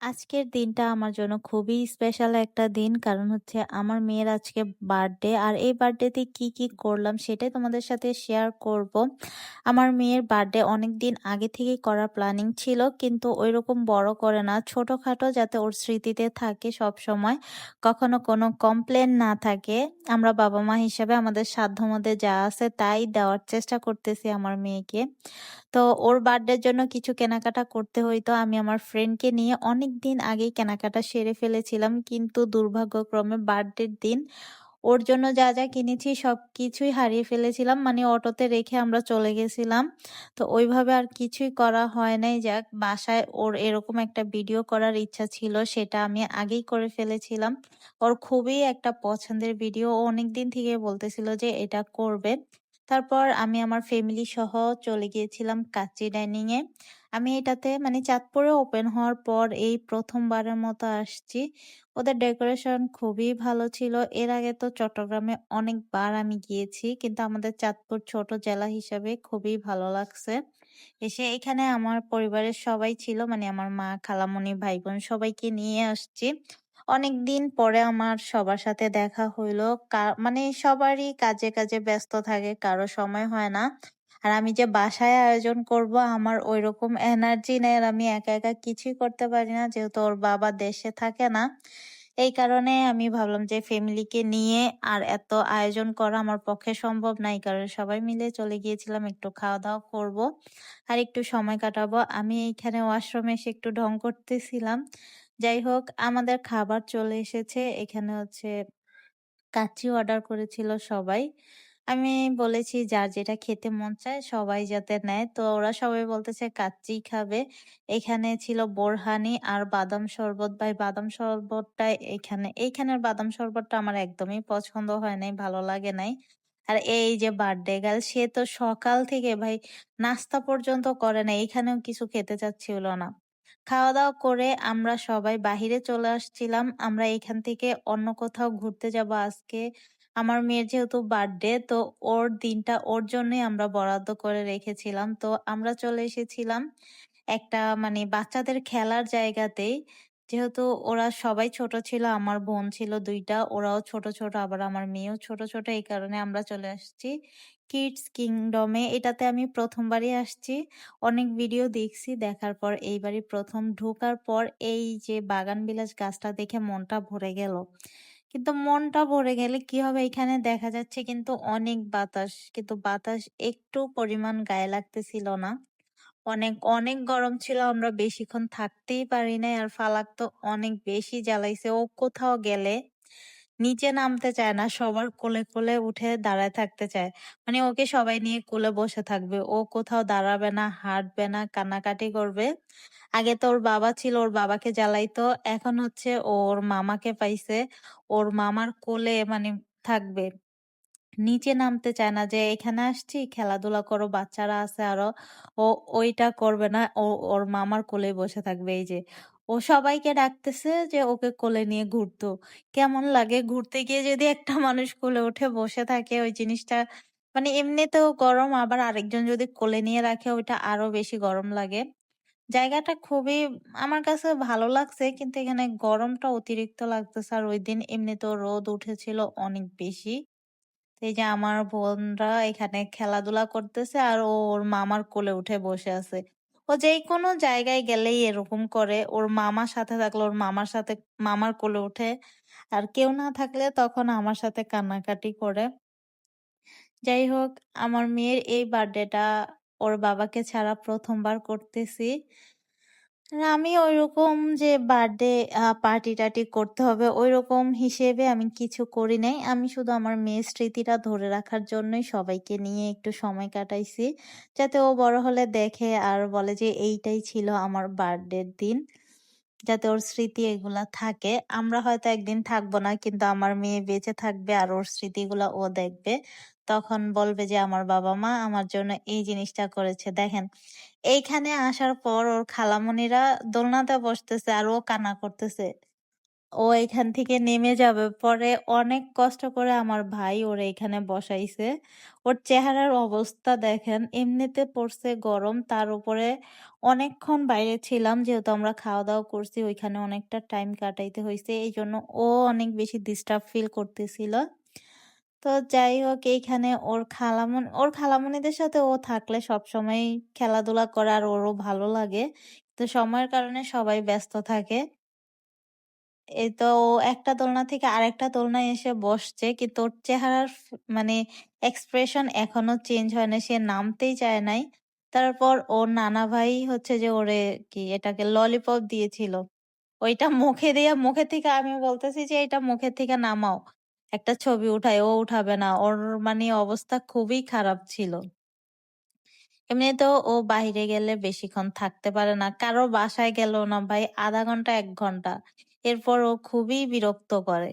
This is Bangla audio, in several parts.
আজকের দিনটা আমার জন্য খুবই স্পেশাল একটা দিন। কারণ হচ্ছে আমার মেয়ের আজকে বার্থডে। আর এই বার্থডেতে কি করলাম সেটাই তোমাদের সাথে শেয়ার করব। আমার মেয়ের বার্থডে অনেকদিন আগে থেকেই করার প্ল্যানিং ছিল। কিন্তু ঐরকম বড় করে না। ছোটখাটো যাতে ওর স্মৃতিতে থাকে সবসময়। কখনো কোনো কমপ্লেন না থাকে। আমরা বাবা-মা হিসেবে আমাদের সাধ্যমতে যা আছে তাই দেওয়ার চেষ্টা করতেছি আমার মেয়েকে। তো ওর বার্থডের জন্য কিছু কেনাকাটা করতে হইতো। আমি আমার ফ্রেন্ডকে নিয়ে অনেকদিন আগেই কেনাকাটা সেরে ফেলেছিলাম। কিন্তু দুর্ভাগ্যক্রমে বার্থডের দিন ওর জন্য যা কিনেছি সবকিছুই হারিয়ে ফেলেছিলাম। মানে অটোতে রেখে আমরা চলে গেছিলাম। তো ওইভাবে আর কিছুই করা হয় নাই। যাক বাসায় ওর এরকম একটা ভিডিও করার ইচ্ছা ছিল, সেটা আমি আগেই করে ফেলেছিলাম। ওর খুবই একটা পছন্দের ভিডিও। ও অনেকদিন থেকে বলতেছিল যে এটা করবে। তারপর আমি আমার ফ্যামিলি সহ চলে গিয়েছিলাম কাচ্চি ডাইনিং এ। আমি এটাতে মানে চাঁদপুরে ওপেন হওয়ার পর এই প্রথমবারের মতো আসছি। ওদের ডেকোরেশন খুবই ভালো ছিল। এর আগে তো চট্টগ্রামে অনেকবার আমি গিয়েছি। কিন্তু আমাদের চাঁদপুর ছোট জেলা হিসাবে খুবই ভালো লাগছে। এসে এখানে আমার পরিবারের সবাই ছিল। মানে আমার মা, খালামণি, ভাই-বোন সবাইকে নিয়ে আসছি। অনেকদিন পরে আমার সবার সাথে দেখা হইলো। মানে সবারই কাজে ব্যস্ত থাকে, কারো সময় হয় না। আর আমি যে বাসায় আয়োজন করব আমার ঐরকম এনার্জি নেই। আর আমি একা কিছুই করতে পারি না, যেহেতু ওর বাবা দেশে থাকে না। এই কারণে আমি ভাবলাম যে ফ্যামিলিকে নিয়ে আর এত আয়োজন করা আমার পক্ষে সম্ভব না। এই কারণে সবাই মিলে চলে গিয়েছিলাম একটু খাওয়া-দাওয়া করব। আর একটু সময় কাটাবো। আমি এইখানে ওয়াশরুমে এসে একটু ঢং করতেছিলাম। যাই হোক, আমাদের খাবার চলে এসেছে। এখানে হচ্ছে কাচ্চি অর্ডার করেছিল সবাই। আমি বলেছি যার যেটা খেতে মন চায় সবাই যাতে নেয়। তো ওরা সবাই বলতেছে কাচ্চিই খাবে। এখানে ছিল বোরহানি আর বাদাম শরবত। ভাই বাদাম শরবতটা এইখানের বাদাম শরবতটা আমার একদমই পছন্দ হয় নাই, ভালো লাগে নাই। আর এই যে বার্থডে গার্ল, সে তো সকাল থেকে ভাই নাস্তা পর্যন্ত করে নাই। এখানেও কিছু খেতে চাচ্ছিল না। খাওয়া-দাওয়া করে আমরা সবাই বাহিরে চলে আসছিলাম। আমরা এখান থেকে অন্য কোথাও ঘুরতে যাবো আজকে। আমার মেয়ের যেহেতু বার্থডে, তো ওর দিনটা ওর জন্যই আমরা বরাদ্দ করে রেখেছিলাম। তো আমরা চলে এসেছিলাম একটা মানে বাচ্চাদের খেলার জায়গাতেই। যেহেতু ওরা সবাই ছোট ছিল, আমার বোন ছিল ২ টা, ওরাও ছোট, আবার আমার মেয়েও ছোট। এই কারণে আমরা চলে আসছি কিডস কিংডম এ। এটাতে আমি ১ম বারই আসছি। অনেক ভিডিও দেখছি, দেখার পর এইবারই ১ম ঢোকার পর এই যে বাগানবিলাস গাছটা দেখে মনটা ভরে গেল। কিন্তু মনটা ভরে গেলে কি হবে, এখানে দেখা যাচ্ছে কিন্তু অনেক বাতাস। কিন্তু বাতাস একটু পরিমাণ গায়ে লাগতেছিল না। অনেক গরম ছিল। আমরা বেশিক্ষণ থাকতেই পারি নাই। আর ফালাক তো অনেক বেশি জ্বালাইছে। ও কোথাও গেলে নিচে নামতে চায় না। সবার কোলে উঠে দাঁড়ায় থাকতে চায়। মানে ওকে সবাই নিয়ে কোলে বসে থাকবে। ও কোথাও দাঁড়াবে না, হাঁটবে না, কান্নাকাটি করবে। আগে তো ওর বাবা ছিল, ওর বাবাকে জ্বালাইতো। এখন হচ্ছে ওর মামাকে পাইছে। ওর মামার কোলে মানে থাকবে। নিচে নামতে চায় না, যে এখানে আসছি খেলাধুলা করো, বাচ্চারা আছে আরো। ও ওইটা করবে না। ওর মামার কোলে বসে থাকবে। এই যে ও সবাইকে ডাকতেছে যে ওকে কোলে নিয়ে ঘুরতো। কেমন লাগে ঘুরতে গিয়ে যদি একটা মানুষ কোলে উঠে বসে থাকে, ওই জিনিসটা মানে এমনিতেও গরম, আবার আরেকজন যদি কোলে নিয়ে রাখে ওইটা আরো বেশি গরম লাগে। জায়গাটা খুবই আমার কাছে ভালো লাগছে, কিন্তু এখানে গরমটা অতিরিক্ত লাগতেছে। আর ওইদিন এমনিতেও রোদ উঠেছিল অনেক বেশি। তো এই যে আমার বোনরা এখানে খেলাধুলা করতেছে আর ও ওর মামার কোলে উঠে বসে আছে। ও যেকোনো জায়গায় গেলেই এরকম করে। ওর মামার সাথে থাকলে ওর মামার সাথে মামার কোলে উঠে। আর কেউ না থাকলে তখন আমার সাথে কান্নাকাটি করে। যাই হোক, আমার মেয়ের এই বার্থডেটা ওর বাবাকে ছাড়া ১ম বার করতেছি। না, আমি ঐরকম যে বার্থডে পার্টি-টার্টি করতে হবে ঐরকম হিসেবে আমি কিছু করি নাই। আমি শুধু আমার মেয়ের স্মৃতিটা ধরে রাখার জন্যই সবাইকে নিয়ে একটু সময় কাটাইছি। যাতে ও বড় হলে দেখে আর বলে যে এইটাই ছিল আমার বার্থডের দিন। যাতে ওর স্মৃতি এগুলা থাকে। আমরা হয়তো একদিন থাকবো না, কিন্তু আমার মেয়ে বেঁচে থাকবে আর ওর স্মৃতিগুলা ও দেখবে। তখন বলবে যে আমার বাবা-মা আমার জন্য এই জিনিসটা করেছে। দেখেন, এইখানে আসার পর ওর খালামণিরা দোলনাতে বসতেছে আর ও কান্না করতেছে। ও এখান থেকে নেমে যাবে। পরে অনেক কষ্ট করে আমার ভাই ওরে এখানে বসাইছে। ওর চেহারার অবস্থা দেখেন, এমনিতে পড়ছে গরম, তার উপরে অনেকক্ষণ বাইরে ছিলাম যেহেতু আমরা খাওয়া-দাওয়া করছি, ওইখানে অনেকটা টাইম কাটাইতে হইছে। এইজন্য ও অনেক বেশি ডিস্টার্ব ফিল করতেছিল। তো যাই হোক এইখানে ওর খালামণিদের সাথে ও থাকলে সবসময়ই খেলাধুলা করে আর ওরও ভালো লাগে। তো সময়ের কারণে সবাই ব্যস্ত থাকে। এই তো ও একটা দোলনা থেকে আরেকটা দোলনায় এসে বসছে। কিন্তু ওর চেহারার মানে এক্সপ্রেশন এখনো চেঞ্জ হয় নাই। সে নামতেই চায় নাই। তারপর ওর নানা ভাই হচ্ছে যে ওরে কি এটাকে ললিপপ দিয়েছিল। ওইটা মুখে দিয়া মুখে থেকে আমি বলতেছি যে, "এটা মুখের থেকে নামাও। একটা ছবি উঠাই।" ও উঠাবে না। ওর মানে অবস্থা খুবই খারাপ ছিল। এমনিতেও ও বাহিরে গেলে বেশিক্ষণ থাকতে পারে না। কারো বাসায় গেলেও না ভাই ০.৫ ঘন্টা ১ ঘন্টা। এরপর ও খুবই বিরক্ত করে।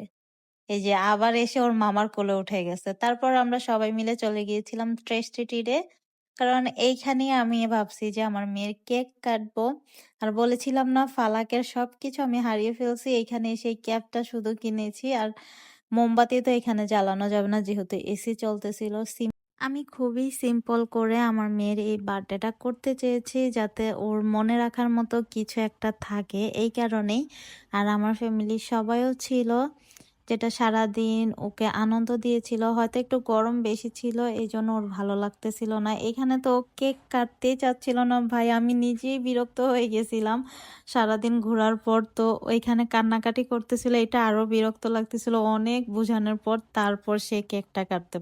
এই যে আবার এসে ওর মামার কোলে উঠে গেছে। তারপর আমরা সবাই মিলে চলে গিয়েছিলাম ট্রেস্টিটিরে। কারণ এইখানেই আমি ভাবছি যে আমার মেয়ের কেক কাটবো। আর বলেছিলাম না ফালাকের সবকিছু আমি হারিয়ে ফেলছি। এইখানে এসে এই ক্যাপটা শুধু কিনেছি। আর মোমবাতি তো এখানে জ্বালানো যাবে না যেহেতু এসি চলতেছিল। আমি খুবই সিম্পল করে আমার মেয়ের এই বার্থডেটা করতে চেয়েছি যাতে ওর মনে রাখার মতো কিছু একটা থাকে এই কারণেই। আর আমার ফ্যামিলির সবাইও ছিল যেটা সারাদিন ওকে আনন্দ দিয়েছিল। হয়তো একটু গরম বেশি ছিল এই জন্য ওর ভালো লাগতেছিল না। এখানে তো ও কেক কাটতেই চাচ্ছিল না ভাই, আমি নিজেই বিরক্ত হয়ে গেছিলাম সারাদিন ঘোরার পর। তো ওইখানে কান্নাকাটি করতেছিল, এটা আরো বিরক্ত লাগতেছিল। অনেক বোঝানোর পর তারপর সে কেকটা কাটতে